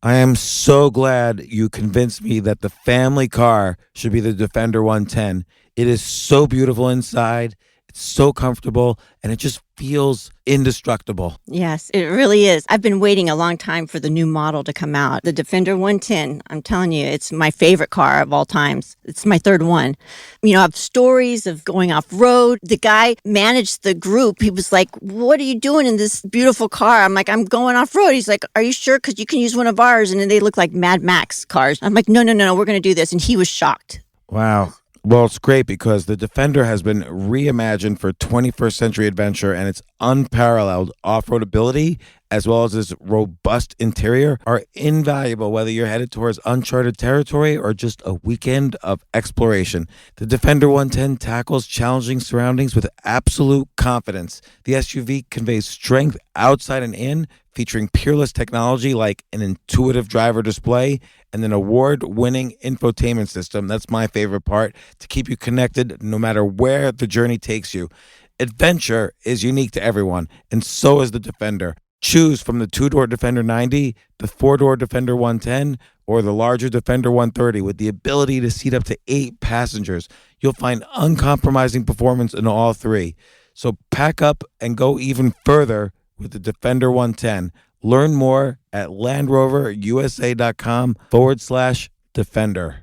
I am so glad you convinced me that the family car should be the Defender 110. It is so beautiful inside. It's so comfortable and it just feels indestructible. Yes, it really is. I've been waiting a long time for the new model to come out. The Defender 110, I'm telling you, it's my favorite car of all times. It's my third one. You know, I have stories of going off-road. The guy managed the group. He was like, what are you doing in this beautiful car? I'm like, I'm going off-road. He's like, are you sure? Because you can use one of ours. And then they look like Mad Max cars. I'm like, no, we're going to do this. And he was shocked. Wow. Well, it's great because the Defender has been reimagined for 21st century adventure, and its unparalleled off-road ability, as well as its robust interior, are invaluable whether you're headed towards uncharted territory or just a weekend of exploration. The Defender 110 tackles challenging surroundings with absolute confidence. The SUV conveys strength outside and in, featuring peerless technology like an intuitive driver display and an award-winning infotainment system. That's my favorite part, to keep you connected no matter where the journey takes you. Adventure is unique to everyone, and so is the Defender. Choose from the two-door Defender 90, the four-door Defender 110, or the larger Defender 130 with the ability to seat up to 8 passengers. You'll find uncompromising performance in all three. So pack up and go even further with the Defender 110. Learn more at LandRoverUSA.com/Defender.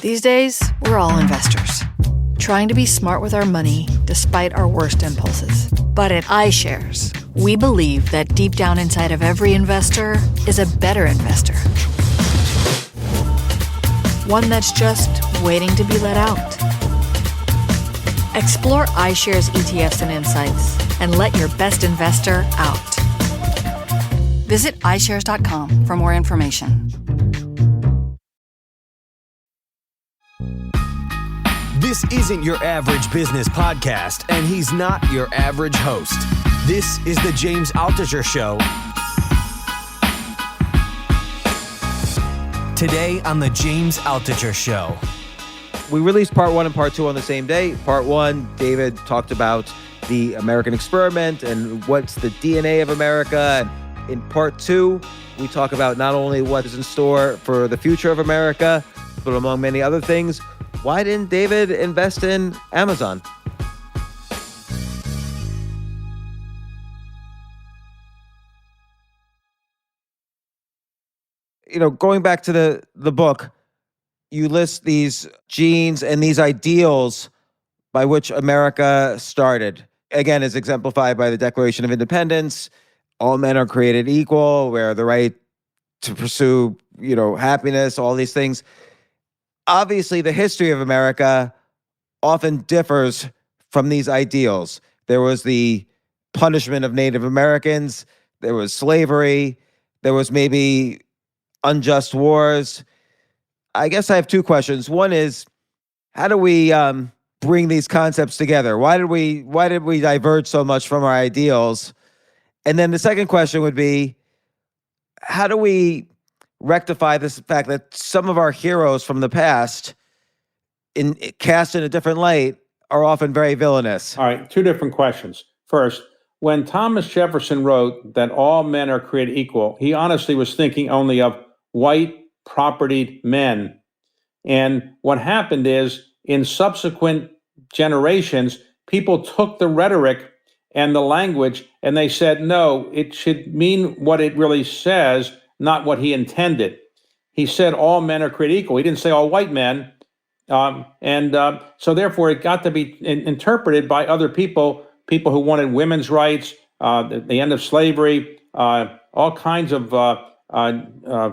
These days, we're all investors, trying to be smart with our money despite our worst impulses. But at iShares, we believe that deep down inside of every investor is a better investor. One that's just waiting to be let out. Explore iShares ETFs and insights and let your best investor out. Visit iShares.com for more information. This isn't your average business podcast, and he's not your average host. This is the James Altucher Show. Today on the James Altucher Show. We released part 1 and part 2 on the same day. Part 1, David talked about the American experiment and what's the DNA of America. In part 2, we talk about not only what is in store for the future of America, but among many other things, why didn't David invest in Amazon? You know, going back to the book, you list these genes and these ideals by which America started. Again, as exemplified by the Declaration of Independence, all men are created equal, where the right to pursue, happiness, all these things. Obviously, the history of America often differs from these ideals. There was the punishment of Native Americans. There was slavery. There was maybe unjust wars. I guess I have 2 questions. One is, how do we bring these concepts together? Why did we diverge so much from our ideals? And then the second question would be, how do we rectify this fact that some of our heroes from the past, cast in a different light, are often very villainous? All right, 2 different questions. First, when Thomas Jefferson wrote that all men are created equal, he honestly was thinking only of white propertied men. And what happened is, in subsequent generations, people took the rhetoric and the language and they said, no, it should mean what it really says, not what he intended. He said all men are created equal. He didn't say all white men. So therefore it got to be interpreted by other people who wanted women's rights, the end of slavery, all kinds of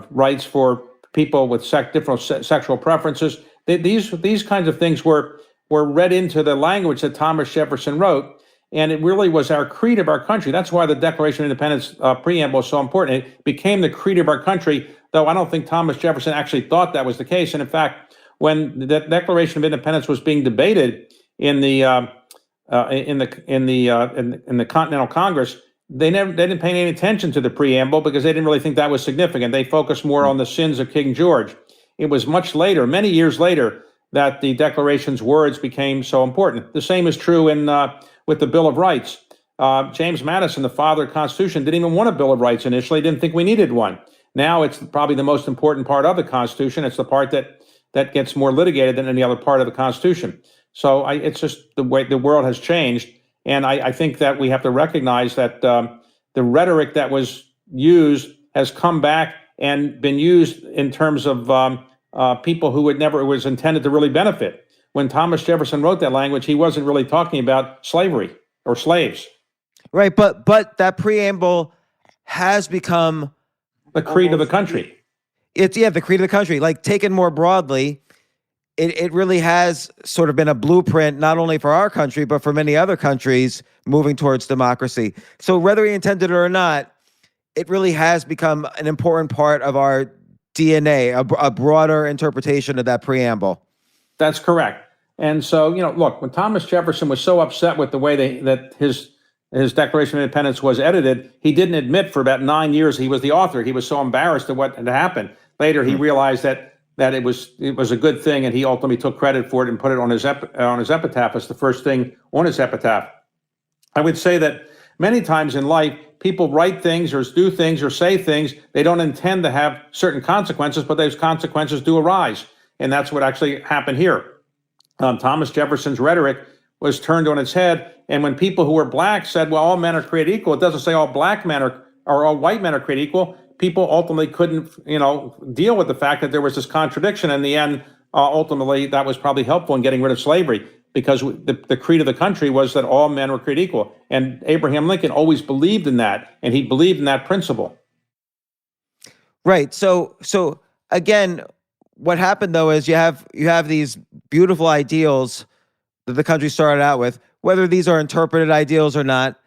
rights for people with different sexual preferences. These kinds of things were read into the language that Thomas Jefferson wrote, and it really was our creed of our country. That's why the Declaration of Independence preamble is so important. It became the creed of our country, though I don't think Thomas Jefferson actually thought that was the case. And in fact, when the Declaration of Independence was being debated in the Continental Congress, they didn't pay any attention to the preamble because they didn't really think that was significant. They focused more on the sins of King George. It was much later, many years later, that the Declaration's words became so important. The same is true with the Bill of Rights. James Madison, the father of the Constitution, didn't even want a Bill of Rights initially, didn't think we needed one. Now it's probably the most important part of the Constitution. It's the part that gets more litigated than any other part of the Constitution. So it's just the way the world has changed. And I think that we have to recognize that the rhetoric that was used has come back and been used in terms of people who it was intended to really benefit. When Thomas Jefferson wrote that language, he wasn't really talking about slavery or slaves. Right, but that preamble has become the creed of the country. It's the creed of the country. Like, taken more broadly, it really has sort of been a blueprint, not only for our country, but for many other countries moving towards democracy. So whether he intended it or not, it really has become an important part of our DNA, a broader interpretation of that preamble. That's correct. And so, look, when Thomas Jefferson was so upset with the way that his Declaration of Independence was edited, he didn't admit for about 9 years he was the author. He was so embarrassed at what had happened. Later, he realized that it was a good thing, and he ultimately took credit for it and put it on his epitaph as the first thing on his epitaph. I would say that many times in life, people write things or do things or say things they don't intend to have certain consequences, but those consequences do arise, and that's what actually happened here. Thomas Jefferson's rhetoric was turned on its head, and when people who were black said, well, all men are created equal, it doesn't say all black men or all white men are created equal. People ultimately couldn't, deal with the fact that there was this contradiction. In the end, ultimately, that was probably helpful in getting rid of slavery, because the creed of the country was that all men were created equal. And Abraham Lincoln always believed in that, and he believed in that principle. Right. So again, what happened though is you have these beautiful ideals that the country started out with, whether these are interpreted ideals or not,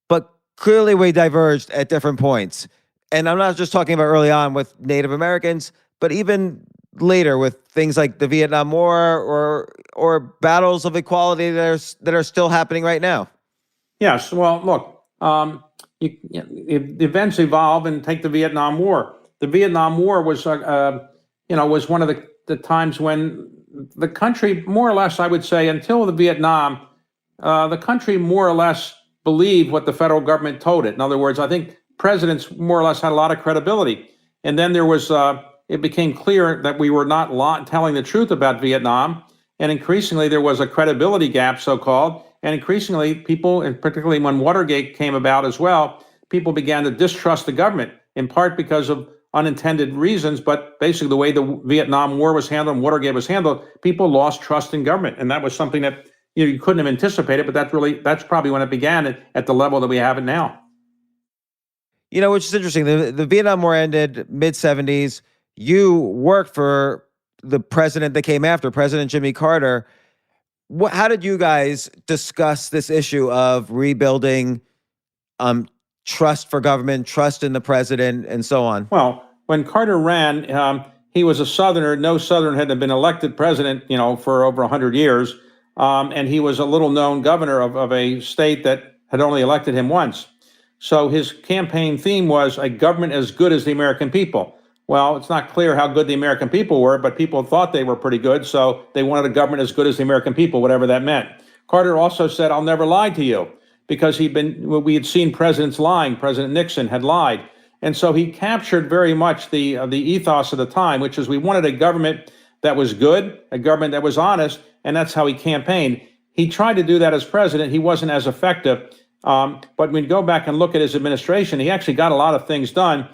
but clearly we diverged at different points. And I'm not just talking about early on with Native Americans, but even later with things like the Vietnam War or battles of equality that are still happening right now. Yes. Well, look, events evolve, and take the Vietnam War. The Vietnam War was, was one of the times when the country, more or less, I would say, until the Vietnam, the country more or less believed what the federal government told it. In other words, I think presidents more or less had a lot of credibility. And then there was, it became clear that we were not telling the truth about Vietnam. And increasingly, there was a credibility gap, so-called. And increasingly, people, and particularly when Watergate came about as well, people began to distrust the government, in part because of unintended reasons, but basically the way the Vietnam War was handled and Watergate was handled, people lost trust in government. And that was something that you couldn't have anticipated, but that's probably when it began at the level that we have it now. Which is interesting. The Vietnam War ended mid-'70s. You worked for the president that came after, President Jimmy Carter. How did you guys discuss this issue of rebuilding trust for government, trust in the president, and so on? Well, when Carter ran, he was a Southerner. No Southern had been elected president, for over 100 years. And he was a little-known governor of a state that had only elected him once. So his campaign theme was a government as good as the American people. Well, it's not clear how good the American people were, but people thought they were pretty good, so they wanted a government as good as the American people, whatever that meant. Carter also said, I'll never lie to you, because we had seen presidents lying. President Nixon had lied. And so he captured very much the ethos of the time, which is we wanted a government that was good, a government that was honest, and that's how he campaigned. He tried to do that as president. He wasn't as effective. But when you go back and look at his administration, he actually got a lot of things done.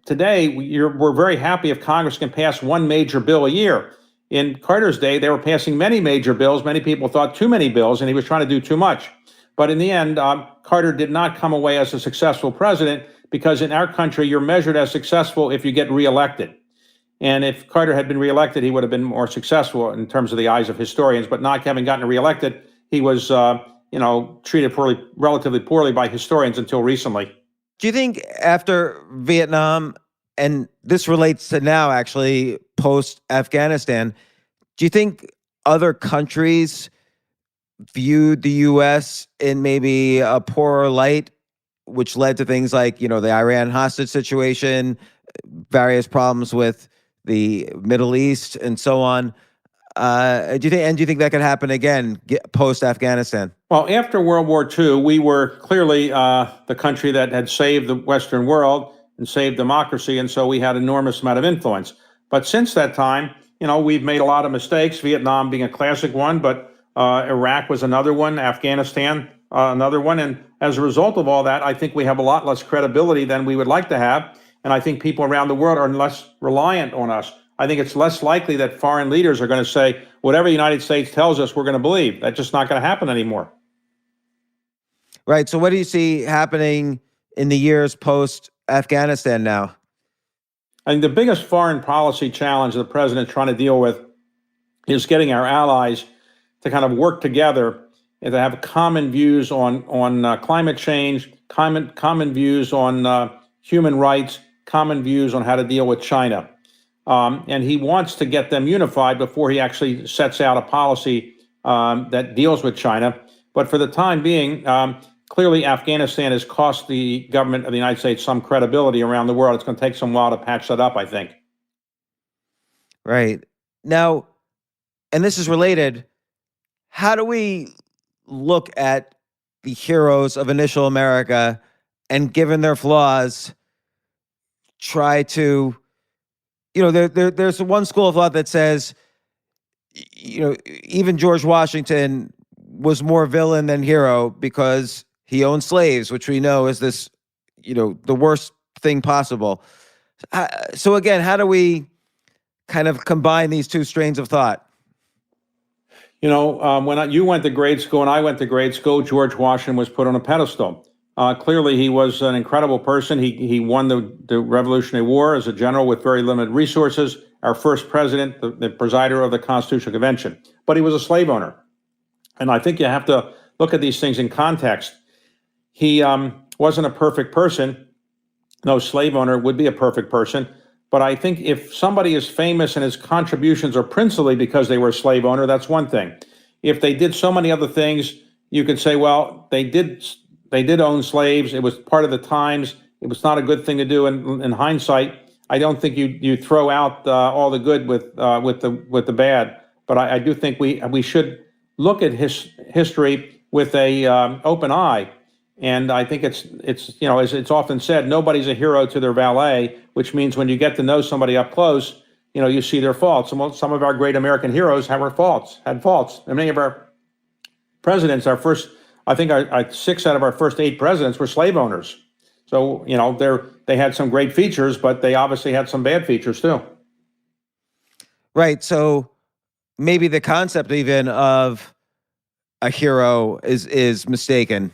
Today, we're very happy if Congress can pass one major bill a year. In Carter's day, they were passing many major bills. Many people thought too many bills, and he was trying to do too much. But in the end, Carter did not come away as a successful president, because in our country, you're measured as successful if you get reelected. And if Carter had been reelected, he would have been more successful in terms of the eyes of historians. But not having gotten reelected, he was treated relatively poorly by historians until recently. Do you think after Vietnam, and this relates to now actually post-Afghanistan, do you think other countries viewed the U.S. in maybe a poorer light, which led to things like, the Iran hostage situation, various problems with the Middle East, and so on? Do you think that could happen again post Afghanistan? Well, after World War II, we were clearly the country that had saved the Western world and saved democracy, and so we had enormous amount of influence. But since that time, we've made a lot of mistakes, Vietnam being a classic one, but Iraq was another one, Afghanistan another one. And as a result of all that, I think we have a lot less credibility than we would like to have. And I think people around the world are less reliant on us. I think it's less likely that foreign leaders are going to say, whatever the United States tells us, we're going to believe. That's just not going to happen anymore. Right. So what do you see happening in the years post Afghanistan now? I think the biggest foreign policy challenge the president's trying to deal with is getting our allies to kind of work together and to have common views on climate change, common views on human rights, common views on how to deal with China. And he wants to get them unified before he actually sets out a policy that deals with China. But for the time being, clearly Afghanistan has cost the government of the United States some credibility around the world. It's going to take some while to patch that up, I think. Right. Now, and this is related, how do we look at the heroes of initial America and, given their flaws, try to, there's one school of thought that says, even George Washington was more villain than hero because he owned slaves, which we know is this, the worst thing possible. So again, how do we kind of combine these two strains of thought? When you went to grade school and I went to grade school, George Washington was put on a pedestal. Clearly, he was an incredible person. He won the Revolutionary War as a general with very limited resources, our first president, the presider of the Constitutional Convention. But he was a slave owner. And I think you have to look at these things in context. He wasn't a perfect person. No slave owner would be a perfect person. But I think if somebody is famous and his contributions are principally because they were a slave owner, that's one thing. If they did so many other things, you could say, well, they did own slaves. It was part of the times. It was not a good thing to do. In hindsight, I don't think you throw out all the good with the bad. But I do think we should look at history with a open eye. And I think it's as it's often said, nobody's a hero to their valet, which means when you get to know somebody up close, you see their faults. Some of our great American heroes had faults. And many of our presidents, our 6 out of our first 8 presidents were slave owners. So, they had some great features, but they obviously had some bad features too. Right. So maybe the concept even of a hero is mistaken.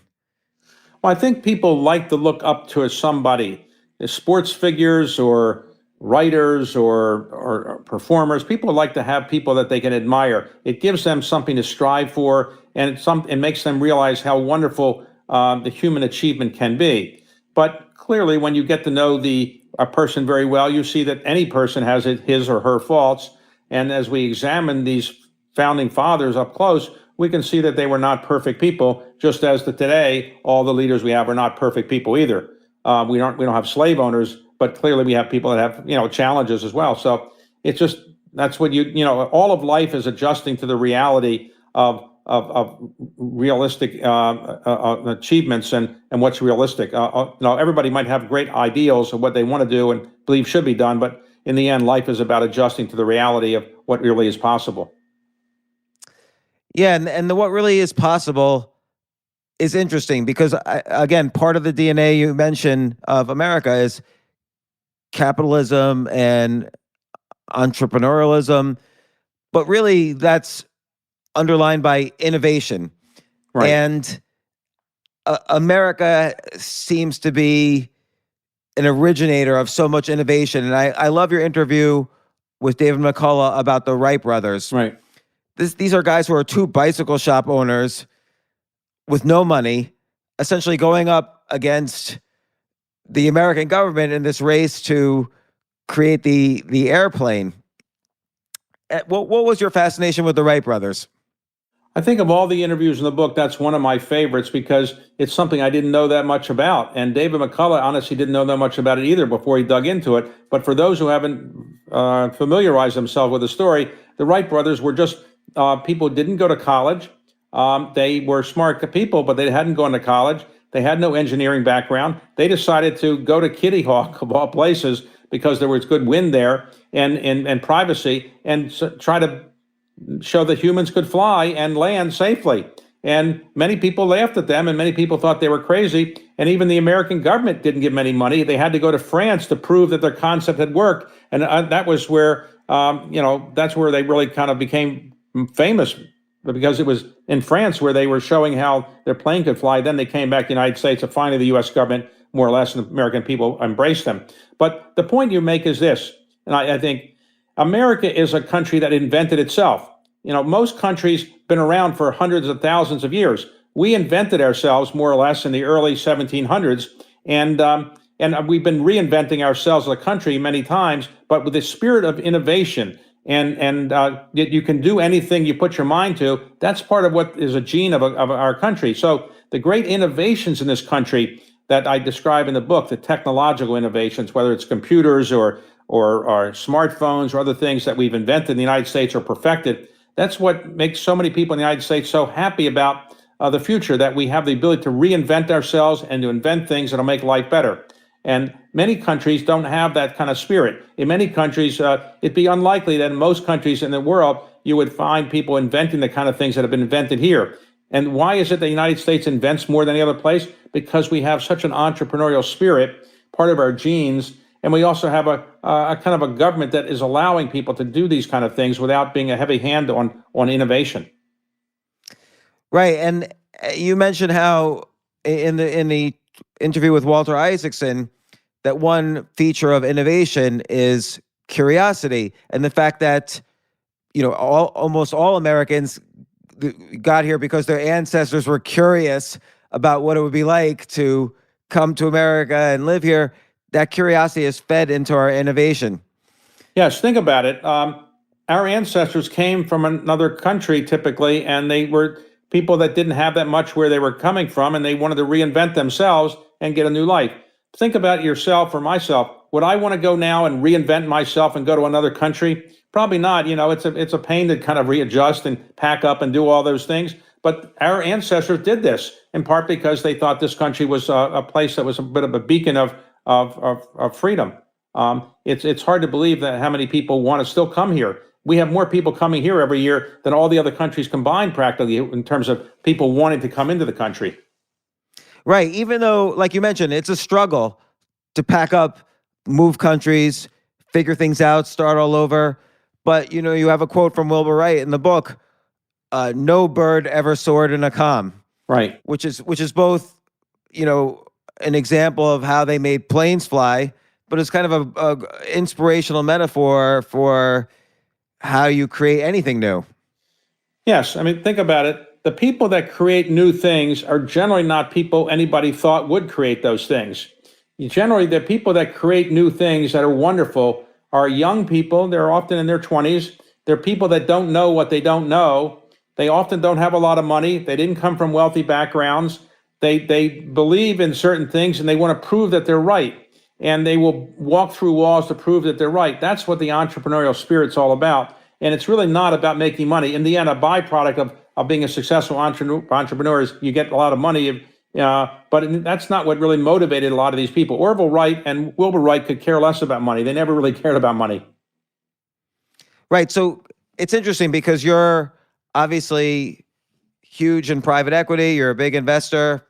Well, I think people like to look up to somebody, sports figures or writers or performers. People like to have people that they can admire. It gives them something to strive for, and it makes them realize how wonderful the human achievement can be. But clearly, when you get to know a person very well, you see that any person has his or her faults. And as we examine these founding fathers up close, we can see that they were not perfect people, just as today, all the leaders we have are not perfect people either. We don't have slave owners, but clearly we have people that have, challenges as well. So it's just, that's what all of life is adjusting to the reality of realistic achievements and what's realistic. Everybody might have great ideals of what they want to do and believe should be done, but in the end, life is about adjusting to the reality of what really is possible. Yeah, and what really is possible is interesting because, again, part of the DNA you mentioned of America is capitalism and entrepreneurialism, but really that's underlined by innovation. Right. And America seems to be an originator of so much innovation. And I love your interview with David McCullough about the Wright brothers. Right. These are guys who are 2 bicycle shop owners with no money, essentially going up against the American government in this race to create the airplane. What was your fascination with the Wright brothers? I think of all the interviews in the book, that's one of my favorites because it's something I didn't know that much about. And David McCullough honestly didn't know that much about it either before he dug into it. But for those who haven't familiarized themselves with the story, The Wright brothers were just people who didn't go to college. They were smart people, but they hadn't gone to college. They had no engineering background. They decided to go to Kitty Hawk, of all places, because there was good wind there and privacy, and try to show that humans could fly and land safely. And many people laughed at them, and many people thought they were crazy. And even the American government didn't give them any money. They had to go to France to prove that their concept had worked. And that was where, that's where they really kind of became famous, because it was in France where they were showing how their plane could fly. Then they came back to the United States, and finally the U.S. government, more or less, and the American people embraced them. But the point you make is this, and I think America is a country that invented itself. Most countries been around for hundreds of thousands of years. We invented ourselves more or less in the early 1700s, and we've been reinventing ourselves as a country many times, but with the spirit of innovation. And you can do anything you put your mind to. That's part of what is a gene of our country. So the great innovations in this country that I describe in the book, the technological innovations, whether it's computers or smartphones or other things that we've invented in the United States or perfected, that's what makes so many people in the United States so happy about the future, that we have the ability to reinvent ourselves and to invent things that'll make life better. And many countries don't have that kind of spirit. In many countries, it'd be unlikely that in most countries in the world, you would find people inventing the kind of things that have been invented here. And why is it the United States invents more than any other place? Because we have such an entrepreneurial spirit, part of our genes. And we also have a kind of a government that is allowing people to do these kind of things without being a heavy hand on innovation. Right. And you mentioned how in the interview with Walter Isaacson, that one feature of innovation is curiosity, and the fact that almost all Americans got here because their ancestors were curious about what it would be like to come to America and live here. That curiosity is fed into our innovation. Yes, think about it. Our ancestors came from another country typically, and they were people that didn't have that much where they were coming from, and they wanted to reinvent themselves and get a new life. Think about yourself or myself. Would I want to go now and reinvent myself and go to another country? Probably not. It's a pain to kind of readjust and pack up and do all those things. But our ancestors did this in part because they thought this country was a place that was a bit of a beacon of freedom. It's hard to believe that how many people want to still come here. We have more people coming here every year than all the other countries combined, practically, in terms of people wanting to come into the country. Right. Even though, like you mentioned, it's a struggle to pack up, move countries, figure things out, start all over. But, you have a quote from Wilbur Wright in the book, no bird ever soared in a calm. Right. Which is both, an example of how they made planes fly, but it's kind of a inspirational metaphor for how you create anything new. Yes. Think about it. The people that create new things are generally not people anybody thought would create those things. Generally, the people that create new things that are wonderful are young people. They're often in their 20s. They're people that don't know what they don't know. They often don't have a lot of money. They didn't come from wealthy backgrounds. They believe in certain things, and they want to prove that they're right. And they will walk through walls to prove that they're right. That's what the entrepreneurial spirit's all about. And it's really not about making money. In the end, a byproduct of being a successful entrepreneur is you get a lot of money. But that's not what really motivated a lot of these people. Orville Wright and Wilbur Wright could care less about money. They never really cared about money. Right. So it's interesting because you're obviously huge in private equity. You're a big investor.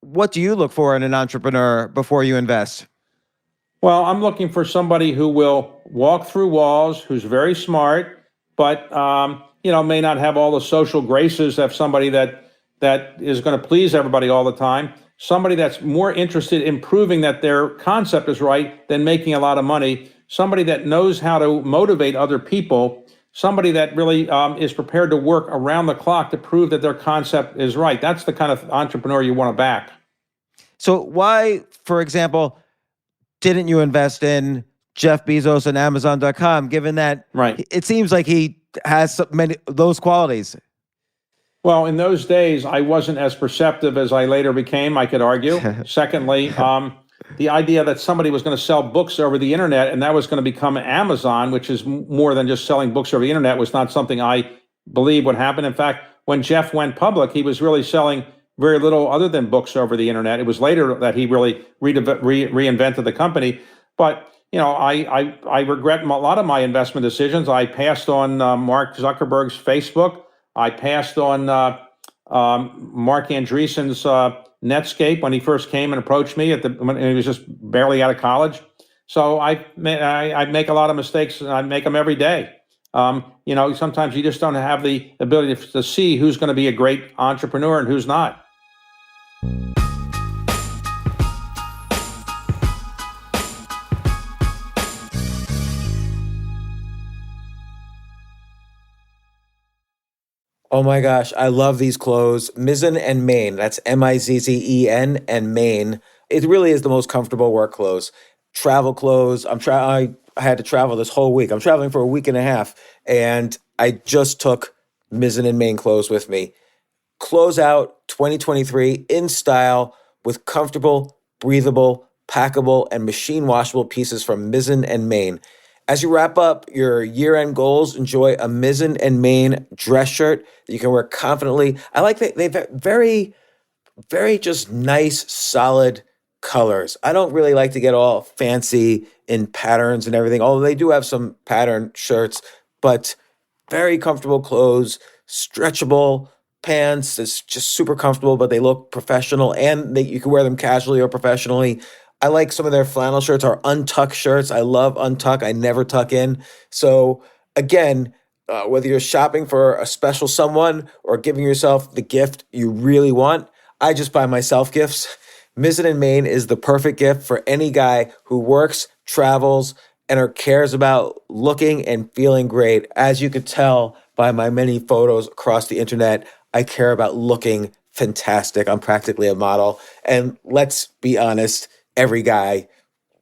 What do you look for in an entrepreneur before you invest? Well, I'm looking for somebody who will walk through walls, who's very smart, but may not have all the social graces of somebody that is going to please everybody all the time. Somebody that's more interested in proving that their concept is right than making a lot of money. Somebody that knows how to motivate other people. Somebody that really is prepared to work around the clock to prove that their concept is right. That's the kind of entrepreneur you want to back. So why, for example, didn't you invest in Jeff Bezos and Amazon.com, given that it seems like he has so many of those qualities? Well, in those days, I wasn't as perceptive as I later became, I could argue. Secondly, the idea that somebody was going to sell books over the internet and that was going to become Amazon, which is more than just selling books over the internet, was not something I believe would happen. In fact, when Jeff went public, he was really selling very little other than books over the internet. It was later that he really reinvented the company. But I regret a lot of my investment decisions. I passed on Mark Zuckerberg's Facebook. I passed on Mark Andreessen's Netscape when he first came and approached me when he was just barely out of college. So I make a lot of mistakes, and I make them every day. Sometimes you just don't have the ability to see who's going to be a great entrepreneur and who's not. Oh my gosh, I love these clothes. Mizzen and Main, that's Mizzen and Main. It really is the most comfortable work clothes. Travel clothes. I had to travel this whole week. I'm traveling for a week and a half, and I just took Mizzen and Main clothes with me. Close out 2023 in style with comfortable, breathable, packable, and machine washable pieces from Mizzen and Main. As you wrap up your year-end goals, enjoy a Mizzen and Main dress shirt that you can wear confidently. I like that they've very, very just nice, solid colors. I don't really like to get all fancy in patterns and everything, although they do have some pattern shirts, but very comfortable clothes, stretchable pants. It's just super comfortable, but they look professional, and you can wear them casually or professionally. I like some of their flannel shirts or untuck shirts. I love untuck. I never tuck in. So again, whether you're shopping for a special someone or giving yourself the gift you really want, I just buy myself gifts. Mizzen and Main is the perfect gift for any guy who works, travels, and or cares about looking and feeling great. As you could tell by my many photos across the internet, I care about looking fantastic. I'm practically a model. And let's be honest, every guy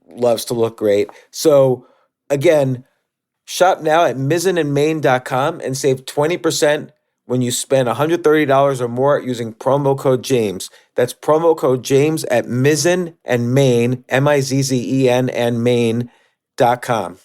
loves to look great. So again, shop now at mizzenandmain.com and save 20% when you spend $130 or more using promo code James. That's promo code James at Mizzen and Main, Mizzen and Main.com.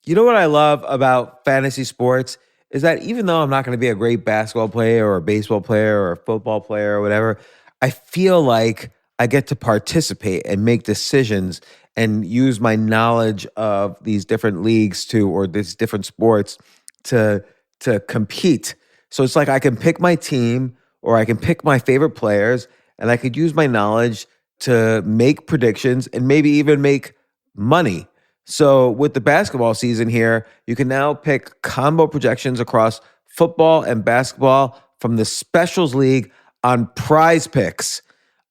You know what I love about fantasy sports is that even though I'm not going to be a great basketball player or a baseball player or a football player or whatever, I feel like I get to participate and make decisions and use my knowledge of these different leagues or these different sports to compete. So it's like I can pick my team or I can pick my favorite players, and I could use my knowledge to make predictions and maybe even make money. So with the basketball season here, you can now pick combo projections across football and basketball from the Specials League on Prize Picks.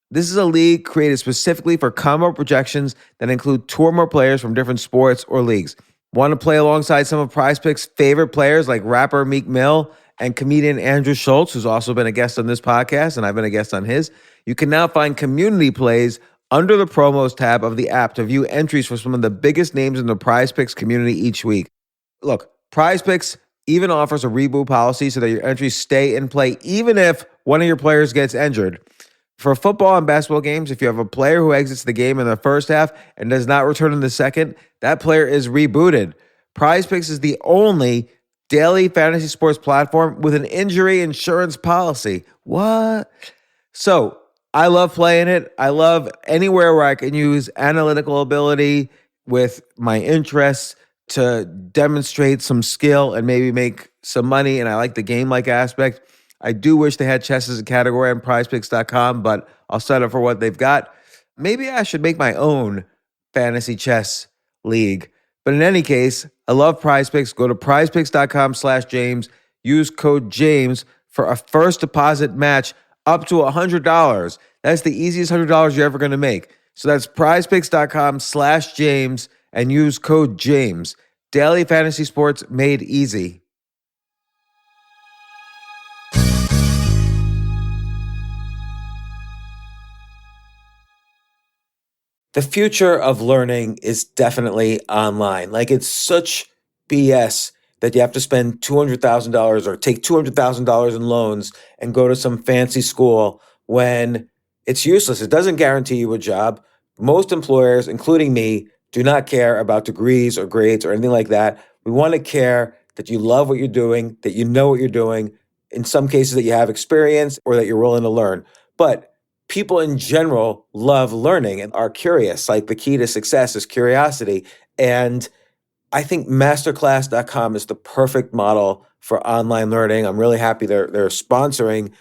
This is a league created specifically for combo projections that include two or more players from different sports or leagues. Want to play alongside some of Prize Picks' favorite players like rapper Meek Mill and comedian Andrew Schultz, who's also been a guest on this podcast, and I've been a guest on his? You can now find community plays under the promos tab of the app to view entries for some of the biggest names in the Prize Picks community each week. Look, Prize Picks even offers a reboot policy so that your entries stay in play even if one of your players gets injured. For football and basketball games, if you have a player who exits the game in the first half and does not return in the second, that player is rebooted. Prize Picks is the only daily fantasy sports platform with an injury insurance policy. What? So I love playing it. I love anywhere where I can use analytical ability with my interests to demonstrate some skill and maybe make some money. And I like the game-like aspect. I do wish they had chess as a category on prizepicks.com, but I'll settle for what they've got. Maybe I should make my own fantasy chess league. But in any case, I love Prize Picks. Go to prizepicks.com/James. Use code James for a first deposit match up to $100. That's the easiest $100 you're ever going to make. So that's prizepicks.com/James and use code James. Daily fantasy sports made easy. The future of learning is definitely online. Like, it's such BS that you have to spend $200,000 or take $200,000 in loans and go to some fancy school when it's useless. It doesn't guarantee you a job. Most employers, including me, do not care about degrees or grades or anything like that. We want to care that you love what you're doing, that you know what you're doing, in some cases that you have experience or that you're willing to learn. But people in general love learning and are curious. Like, the key to success is curiosity. And I think masterclass.com is the perfect model for online learning. I'm really happy they're sponsoring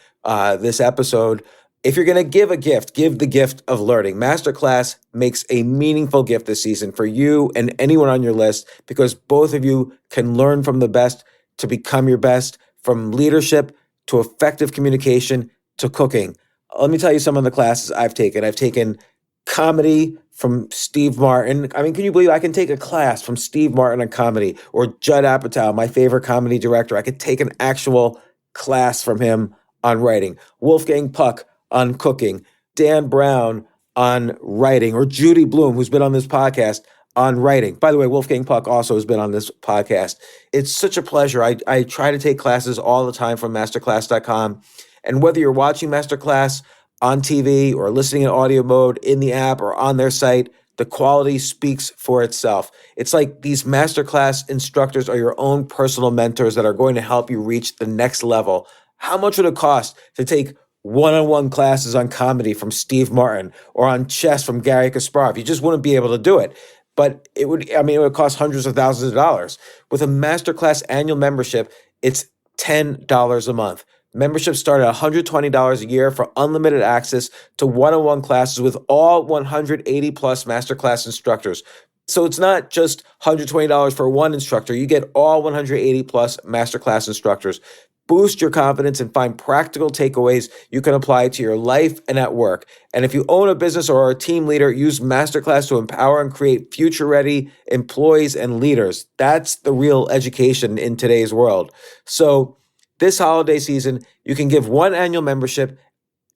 this episode. If you're going to give a gift, give the gift of learning. Masterclass makes a meaningful gift this season for you and anyone on your list, because both of you can learn from the best to become your best, from leadership to effective communication to cooking. Let me tell you some of the classes I've taken. I've taken comedy from Steve Martin. I mean, can you believe I can take a class from Steve Martin on comedy, or Judd Apatow, my favorite comedy director? I could take an actual class from him on writing. Wolfgang Puck on cooking. Dan Brown on writing, or Judy Bloom, who's been on this podcast, on writing. By the way, Wolfgang Puck also has been on this podcast. It's such a pleasure. I try to take classes all the time from masterclass.com. And whether you're watching Masterclass on TV or listening in audio mode in the app or on their site, the quality speaks for itself. It's like these Masterclass instructors are your own personal mentors that are going to help you reach the next level. How much would it cost to take one-on-one classes on comedy from Steve Martin or on chess from Gary Kasparov? You just wouldn't be able to do it. But it would cost hundreds of thousands of dollars. With a Masterclass annual membership, it's $10 a month. Memberships start at $120 a year for unlimited access to one-on-one classes with all 180 plus Masterclass instructors. So it's not just $120 for one instructor. You get all 180 plus Masterclass instructors. Boost your confidence and find practical takeaways you can apply to your life and at work. And if you own a business or are a team leader, use Masterclass to empower and create future-ready employees and leaders. That's the real education in today's world. So this holiday season, you can give one annual membership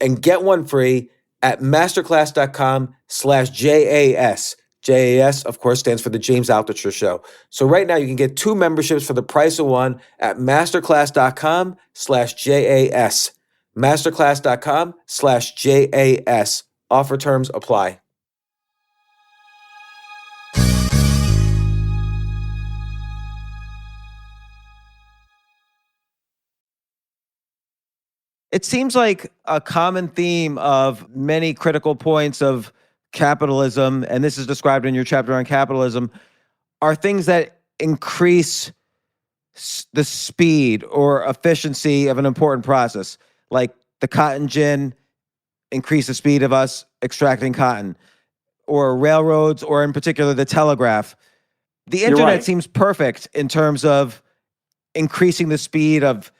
and get one free at masterclass.com/JAS. JAS, of course, stands for the James Altucher Show. So right now you can get two memberships for the price of one at masterclass.com/JAS. Masterclass.com/JAS. Offer terms apply. It seems like a common theme of many critical points of capitalism, and this is described in your chapter on capitalism, are things that increase the speed or efficiency of an important process, like the cotton gin increase the speed of us extracting cotton, or railroads, or in particular the telegraph. The internet right. seems perfect in terms of increasing the speed of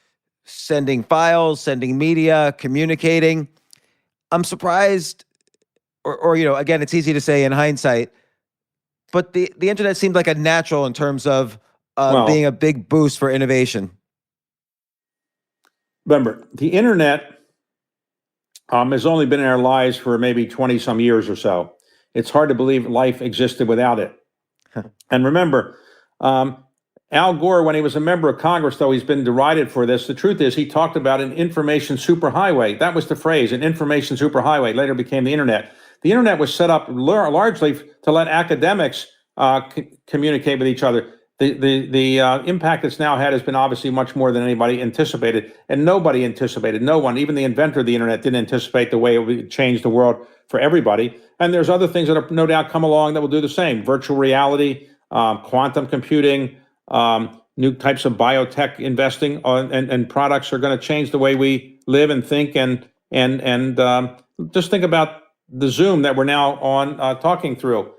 sending files, sending media, communicating. I'm surprised, or again, it's easy to say in hindsight, but the internet seemed like a natural in terms of being a big boost for innovation. Remember, the internet has only been in our lives for maybe 20 some years or so. It's hard to believe life existed without it. And remember, Al Gore, when he was a member of Congress, though he's been derided for this, the truth is he talked about an information superhighway. That was the phrase, an information superhighway. Later became the internet. The internet was set up largely to let academics communicate with each other. The impact it's now had has been obviously much more than anybody anticipated, and nobody anticipated. No one, even the inventor of the internet, didn't anticipate the way it would change the world for everybody. And there's other things that have no doubt come along that will do the same: virtual reality, quantum computing. New types of biotech investing and products are going to change the way we live and think. And just think about the Zoom that we're now on talking through.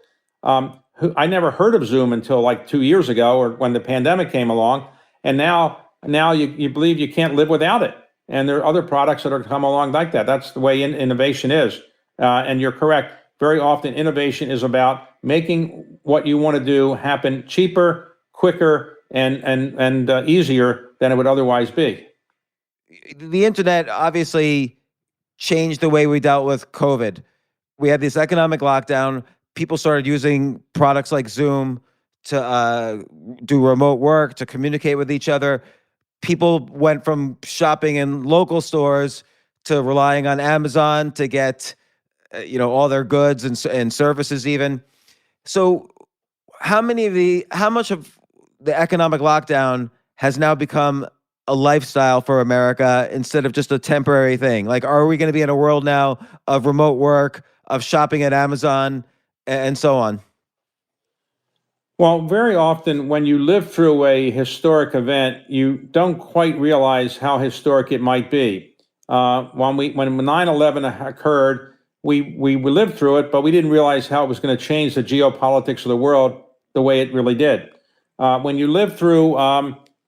I never heard of Zoom until like 2 years ago, or when the pandemic came along. And now you believe you can't live without it. And there are other products that are come along like that. That's the way innovation is. And you're correct. Very often innovation is about making what you want to do happen cheaper, quicker, and easier than it would otherwise be. The internet obviously changed the way we dealt with COVID. We had this economic lockdown. People started using products like Zoom to do remote work, to communicate with each other. People went from shopping in local stores to relying on Amazon to get, all their goods and services even. So how much of the economic lockdown has now become a lifestyle for America instead of just a temporary thing? Like, are we going to be in a world now of remote work, of shopping at Amazon, and so on? Well, very often when you live through a historic event, you don't quite realize how historic it might be. When 9/11 occurred, we lived through it, but we didn't realize how it was going to change the geopolitics of the world the way it really did. When you live through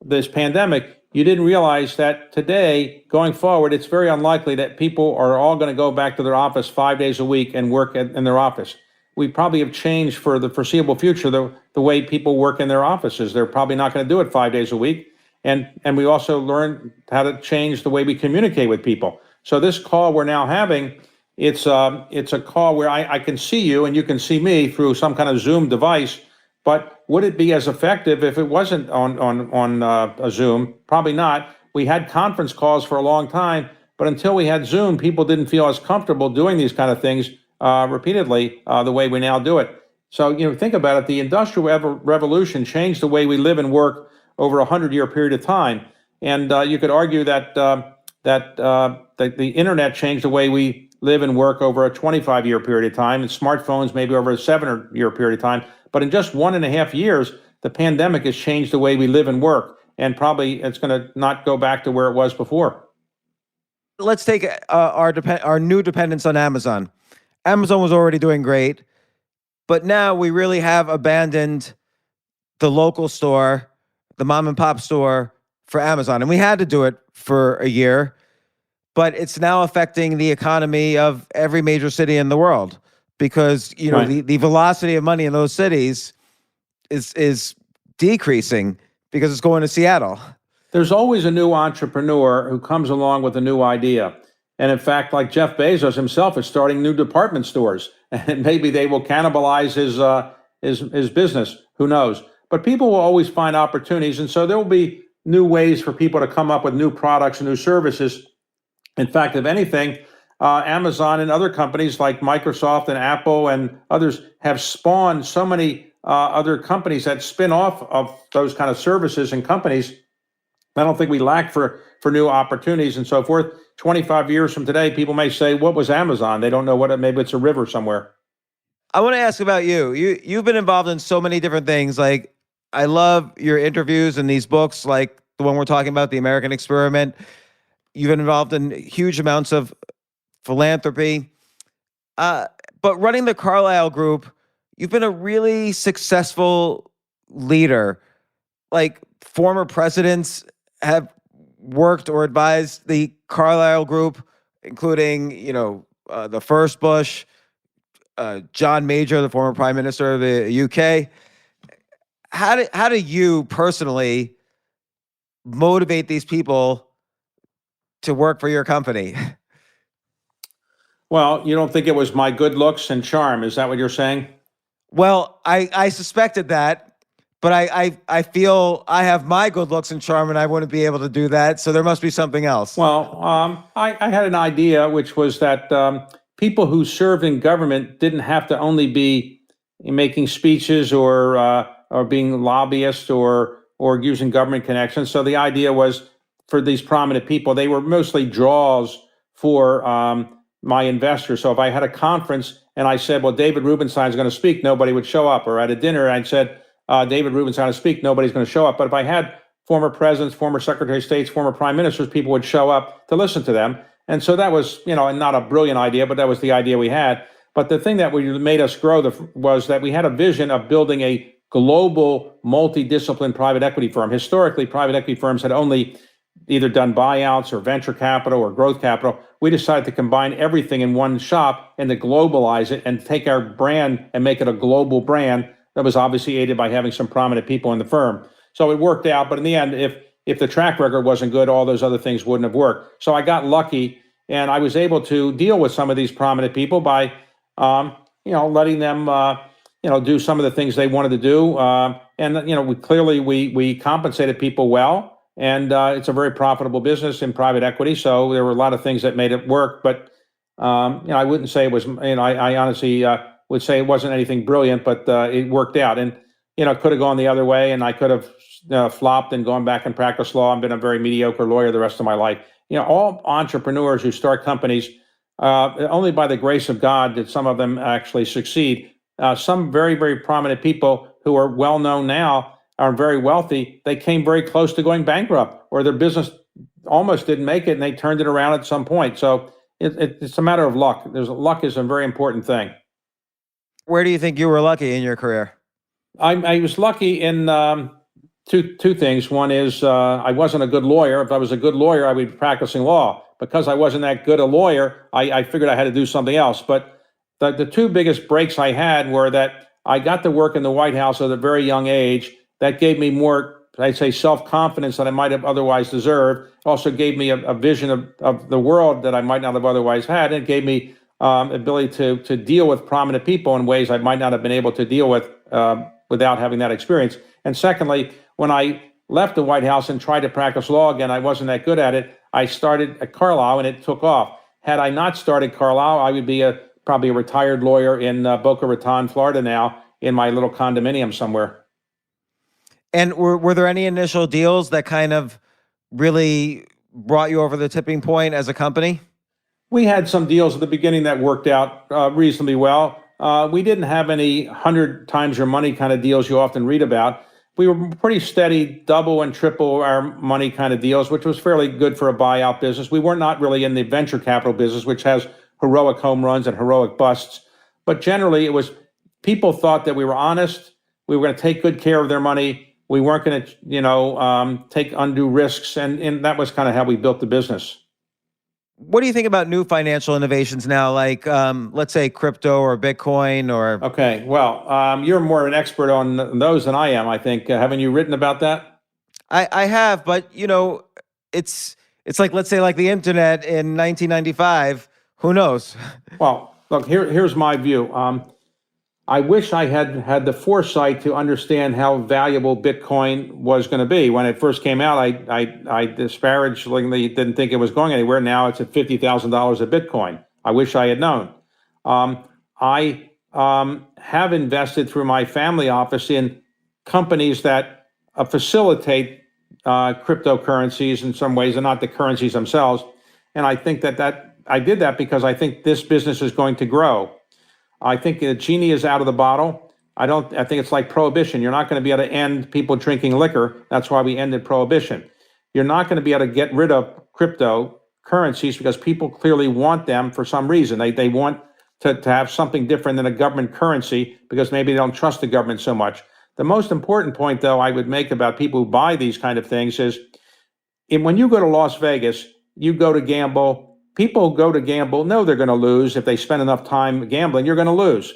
this pandemic, you didn't realize that today, going forward, it's very unlikely that people are all going to go back to their office 5 days a week and work in their office. We probably have changed for the foreseeable future the way people work in their offices. They're probably not going to do it 5 days a week. And we also learned how to change the way we communicate with people. So this call we're now having, it's a call where I can see you and you can see me through some kind of Zoom device. But would it be as effective if it wasn't on a Zoom? Probably not. We had conference calls for a long time, but until we had Zoom, people didn't feel as comfortable doing these kind of things repeatedly the way we now do it. So, think about it. The Industrial Revolution changed the way we live and work over a 100-year period of time. And you could argue that the internet changed the way we live and work over a 25-year period of time, and smartphones maybe over a 7-year period of time. But in just 1.5 years, the pandemic has changed the way we live and work. And probably it's going to not go back to where it was before. Let's take our new dependence on Amazon. Amazon was already doing great, but now we really have abandoned the local store, the mom and pop store for Amazon. And we had to do it for a year, but it's now affecting the economy of every major city in the world because, Right. the velocity of money in those cities is decreasing because it's going to Seattle. There's always a new entrepreneur who comes along with a new idea. And in fact, like Jeff Bezos himself is starting new department stores, and maybe they will cannibalize his business. Who knows? But people will always find opportunities, and so there will be new ways for people to come up with new products and new services. In fact, if anything, Amazon and other companies like Microsoft and Apple and others have spawned so many other companies that spin off of those kind of services and companies. I don't think we lack for new opportunities and so forth. 25 years from today, people may say, what was Amazon? They don't know maybe it's a river somewhere. I want to ask about you. You've been involved in so many different things. Like, I love your interviews and these books, like the one we're talking about, The American Experiment. You've been involved in huge amounts of philanthropy. But running the Carlyle Group, you've been a really successful leader. Like, former presidents have worked or advised the Carlyle Group, including, the first Bush, John Major, the former Prime Minister of the UK. How do you personally motivate these people to work for your company? Well, you don't think it was my good looks and charm. Is that what you're saying? Well, I suspected that, but I feel I have my good looks and charm, and I wouldn't be able to do that. So there must be something else. Well, I had an idea, which was that people who served in government didn't have to only be making speeches or being lobbyists or using government connections. So the idea was for these prominent people, they were mostly draws for my investors. So if I had a conference and I said, well, David Rubenstein is going to speak, nobody would show up. Or at a dinner, I said, David Rubenstein to speak, nobody's going to show up. But if I had former presidents, former secretary of states, former prime ministers, people would show up to listen to them. And so that was, not a brilliant idea, but that was the idea we had. But the thing that made us grow was that we had a vision of building a global, multidisciplined private equity firm. Historically, private equity firms had only either done buyouts or venture capital or growth capital. We decided to combine everything in one shop and to globalize it and take our brand and make it a global brand that was obviously aided by having some prominent people in the firm. So it worked out. But in the end, if the track record wasn't good, all those other things wouldn't have worked. So I got lucky, and I was able to deal with some of these prominent people by, letting them do some of the things they wanted to do. And we compensated people well, and it's a very profitable business in private equity. So there were a lot of things that made it work, but I wouldn't say it was. I honestly would say it wasn't anything brilliant, but it worked out. And it could have gone the other way, and I could have flopped and gone back and practiced law and been a very mediocre lawyer the rest of my life. All entrepreneurs who start companies, only by the grace of God did some of them actually succeed. Some very, very prominent people who are well known now are very wealthy. They came very close to going bankrupt, or their business almost didn't make it, and they turned it around at some point. So it's a matter of luck. Luck is a very important thing. Where do you think you were lucky in your career? I was lucky in two things. One is I wasn't a good lawyer. If I was a good lawyer, I would be practicing law. Because I wasn't that good a lawyer, I figured I had to do something else. But the two biggest breaks I had were that I got to work in the White House at a very young age. That gave me more, I'd say, self-confidence that I might have otherwise deserved. It also gave me a vision of the world that I might not have otherwise had. It gave me ability to deal with prominent people in ways I might not have been able to deal with without having that experience. And secondly, when I left the White House and tried to practice law again, I wasn't that good at it. I started at Carlyle, and it took off. Had I not started Carlyle, I would be probably a retired lawyer in Boca Raton, Florida now, in my little condominium somewhere. And were there any initial deals that kind of really brought you over the tipping point as a company? We had some deals at the beginning that worked out reasonably well. We didn't have any 100 times your money kind of deals you often read about. We were pretty steady, double and triple our money kind of deals, which was fairly good for a buyout business. We were not really in the venture capital business, which has heroic home runs and heroic busts. But generally, it was people thought that we were honest. We were going to take good care of their money. We weren't going to, take undue risks. And that was kind of how we built the business. What do you think about new financial innovations now, like let's say crypto or Bitcoin or? Okay, well, you're more an expert on those than I am, I think. Haven't you written about that? I have, but it's like, let's say, like the internet in 1995. Who knows? Well, look, here's my view. I wish I had the foresight to understand how valuable Bitcoin was going to be. When it first came out, I disparagingly didn't think it was going anywhere. Now it's at $50,000 a Bitcoin. I wish I had known. I have invested through my family office in companies that facilitate cryptocurrencies in some ways, and not the currencies themselves. And I think that I did that because I think this business is going to grow. I think the genie is out of the bottle. I think it's like prohibition. You're not going to be able to end people drinking liquor. That's why we ended prohibition. You're not going to be able to get rid of cryptocurrencies because people clearly want them for some reason. They want to have something different than a government currency because maybe they don't trust the government so much. The most important point, though, I would make about people who buy these kind of things is when you go to Las Vegas, you go to gamble. People who go to gamble know they're going to lose. If they spend enough time gambling, you're going to lose.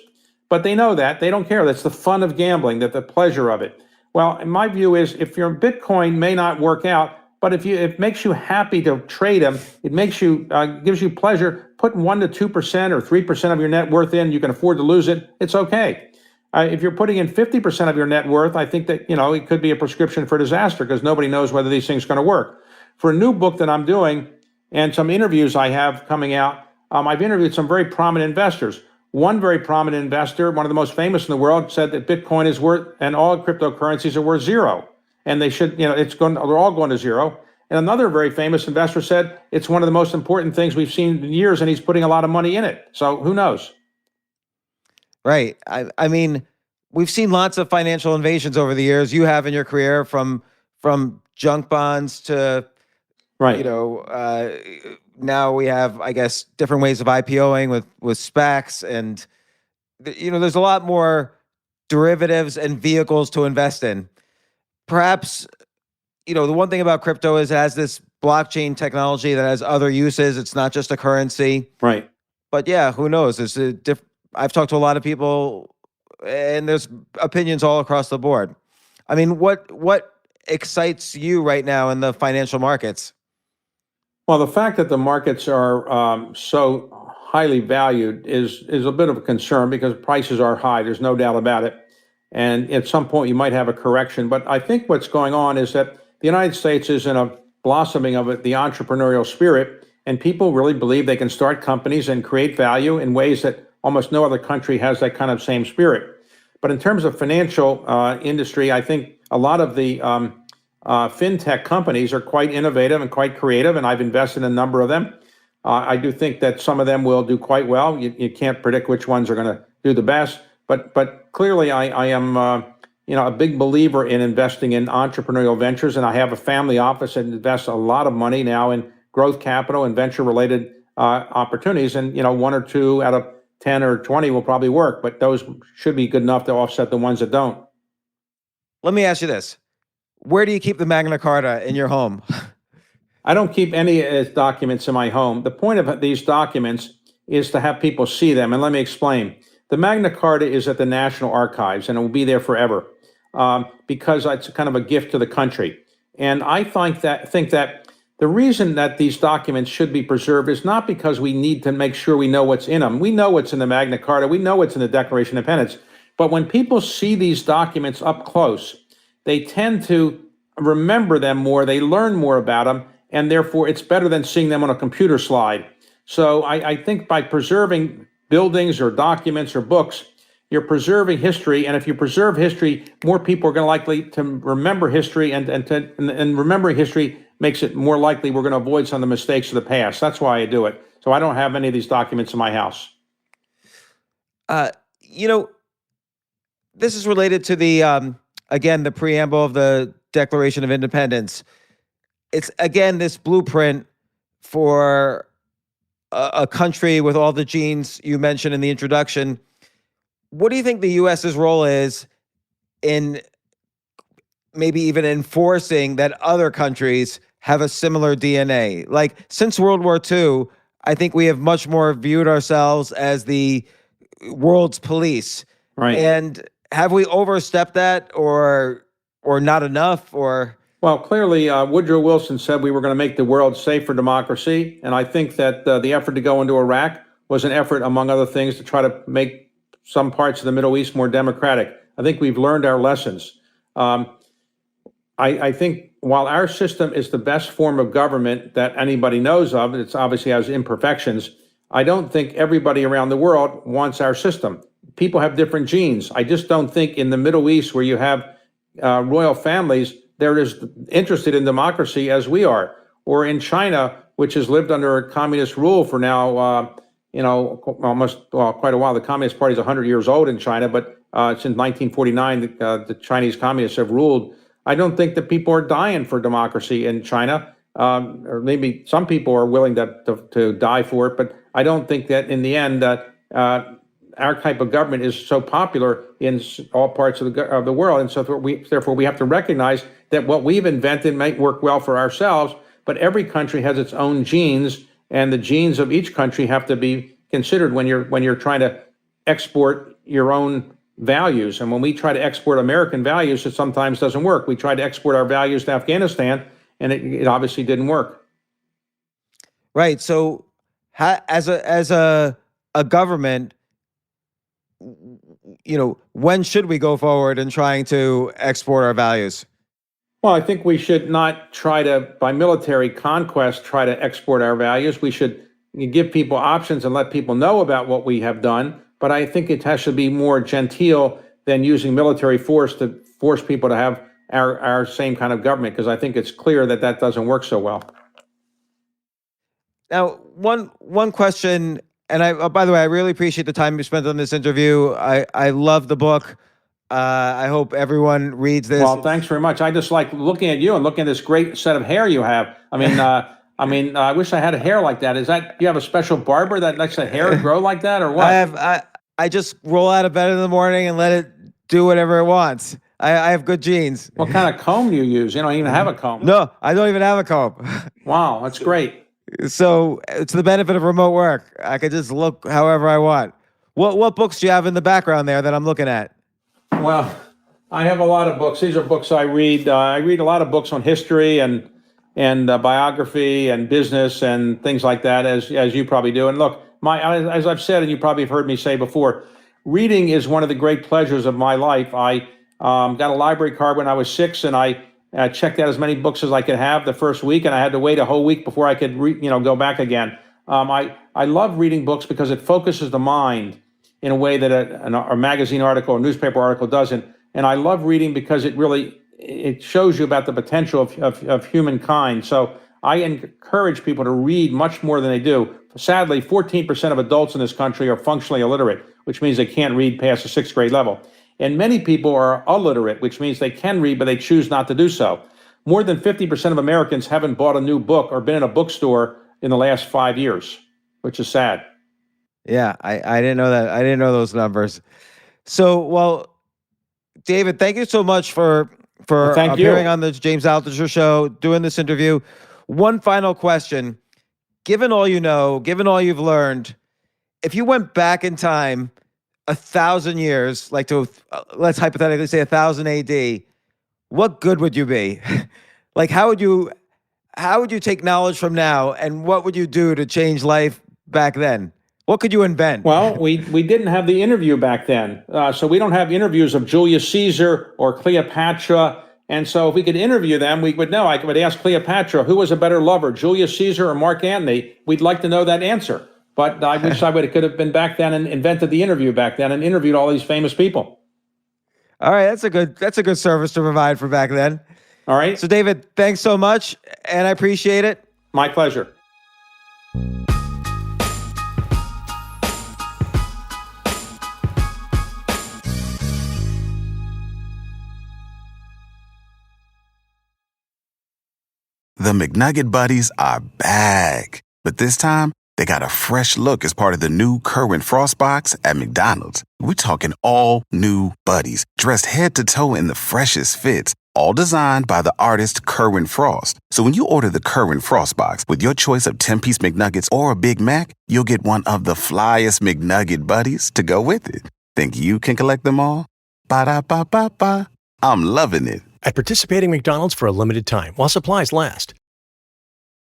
But they know that. They don't care. That's the fun of gambling, the pleasure of it. Well, in my view is if your Bitcoin may not work out, but if it makes you happy to trade them, it makes you gives you pleasure. Put 1% to 2% or 3% of your net worth in. You can afford to lose it. It's okay. If you're putting in 50% of your net worth, I think that it could be a prescription for disaster because nobody knows whether these things are going to work. For a new book that I'm doing, and some interviews I have coming out, I've interviewed some very prominent investors. One very prominent investor, one of the most famous in the world, said that Bitcoin is worth, and all cryptocurrencies are worth zero. And they should, they're all going to zero. And another very famous investor said it's one of the most important things we've seen in years, and he's putting a lot of money in it. So who knows? Right. I mean, we've seen lots of financial innovations over the years. You have in your career from junk bonds to, right. Now we have, I guess, different ways of IPOing with SPACs, and there's a lot more derivatives and vehicles to invest in. Perhaps, the one thing about crypto is it has this blockchain technology that has other uses. It's not just a currency. Right. But yeah, who knows? I've talked to a lot of people, and there's opinions all across the board. I mean, what excites you right now in the financial markets? Well, the fact that the markets are so highly valued is a bit of a concern because prices are high. There's no doubt about it. And at some point you might have a correction. But I think what's going on is that the United States is in a blossoming of the entrepreneurial spirit, and people really believe they can start companies and create value in ways that almost no other country has that kind of same spirit. But in terms of financial industry, I think a lot of the fintech companies are quite innovative and quite creative, and I've invested in a number of them. I do think that some of them will do quite well. You can't predict which ones are going to do the best, but clearly I am a big believer in investing in entrepreneurial ventures, and I have a family office that invests a lot of money now in growth capital and venture-related opportunities, and one or two out of 10 or 20 will probably work, but those should be good enough to offset the ones that don't. Let me ask you this. Where do you keep the Magna Carta in your home? I don't keep any documents in my home. The point of these documents is to have people see them, and let me explain. The Magna Carta is at the National Archives, and it will be there forever because it's kind of a gift to the country. And I think that the reason that these documents should be preserved is not because we need to make sure we know what's in them. We know what's in the Magna Carta. We know what's in the Declaration of Independence. But when people see these documents up close, they tend to remember them more. They learn more about them. And therefore, it's better than seeing them on a computer slide. So I think by preserving buildings or documents or books, you're preserving history. And if you preserve history, more people are going to likely to remember history, and remembering history makes it more likely we're going to avoid some of the mistakes of the past. That's why I do it. So I don't have any of these documents in my house. This is related to the, again, the preamble of the Declaration of Independence. It's, again, this blueprint for a country with all the genes you mentioned in the introduction. What do you think the U.S.'s role is in maybe even enforcing that other countries have a similar DNA? Like, since World War II, I think we have much more viewed ourselves as the world's police. Right. And have we overstepped that or not enough, or? Well, clearly, Woodrow Wilson said we were going to make the world safe for democracy. And I think that the effort to go into Iraq was an effort, among other things, to try to make some parts of the Middle East more democratic. I think we've learned our lessons. I think while our system is the best form of government that anybody knows of, it obviously has imperfections, I don't think everybody around the world wants our system. People have different genes. I just don't think in the Middle East, where you have royal families, they're as interested in democracy as we are. Or in China, which has lived under a communist rule for now, quite a while. The Communist Party is 100 years old in China, but since 1949, the Chinese communists have ruled. I don't think that people are dying for democracy in China, or maybe some people are willing to die for it, but I don't think that in the end our type of government is so popular in all parts of the world. And so therefore we have to recognize that what we've invented might work well for ourselves, but every country has its own genes, and the genes of each country have to be considered when you're trying to export your own values. And when we try to export American values, it sometimes doesn't work. We tried to export our values to Afghanistan, and it obviously didn't work. Right. So as a government, when should we go forward in trying to export our values? Well, I think we should not try to, by military conquest, try to export our values. We should give people options and let people know about what we have done. But I think it has to be more genteel than using military force to force people to have our same kind of government, because I think it's clear that doesn't work so well. Now, one question, and by the way, I really appreciate the time you spent on this interview. I love the book. I hope everyone reads this. Well, thanks very much. I just like looking at you and looking at this great set of hair you have. I mean, I wish I had a hair like that. You have a special barber that lets the hair grow like that, or what? I just roll out of bed in the morning and let it do whatever it wants. I have good genes. What kind of comb do you use? You don't even have a comb. No, I don't even have a comb. Wow, that's great. So it's the benefit of remote work. I could just look however I want. What books do you have in the background there that I'm looking at? Well, I have a lot of books. These are books I read. I read a lot of books on history and biography and business and things like that, as you probably do. And look, as I've said, and you probably have heard me say before, reading is one of the great pleasures of my life. I got a library card when I was 6, and I checked out as many books as I could have the first week, and I had to wait a whole week before I could go back again. I love reading books because it focuses the mind in a way that a magazine article or newspaper article doesn't. And I love reading because it shows you about the potential of humankind. So I encourage people to read much more than they do. Sadly, 14% of adults in this country are functionally illiterate, which means they can't read past the 6th grade level. And many people are illiterate, which means they can read, but they choose not to do so. More than 50% of Americans haven't bought a new book or been in a bookstore in the last 5 years, which is sad. Yeah, I didn't know that. I didn't know those numbers. So, well, David, thank you so much for Thank you. appearing on the James Altucher Show, doing this interview. One final question. Given all you know, given all you've learned, if you went back in time 1,000 years, like to, let's hypothetically say 1,000 AD, what good would you be? Like, how would you take knowledge from now, and what would you do to change life back then? What could you invent? Well, we didn't have the interview back then. So we don't have interviews of Julius Caesar or Cleopatra. And so if we could interview them, we would know. I would ask Cleopatra, who was a better lover, Julius Caesar or Mark Antony? We'd like to know that answer. But I wish could have been back then and invented the interview back then and interviewed all these famous people. All right, that's a good service to provide for back then. All right. So, David, thanks so much, and I appreciate it. My pleasure. The McNugget Buddies are back. But this time, they got a fresh look as part of the new Kerwin Frost box at McDonald's. We're talking all new buddies, dressed head to toe in the freshest fits, all designed by the artist Kerwin Frost. So when you order the Kerwin Frost box with your choice of 10-piece McNuggets or a Big Mac, you'll get one of the flyest McNugget Buddies to go with it. Think you can collect them all? Ba-da-ba-ba-ba. I'm loving it. At participating McDonald's for a limited time while supplies last.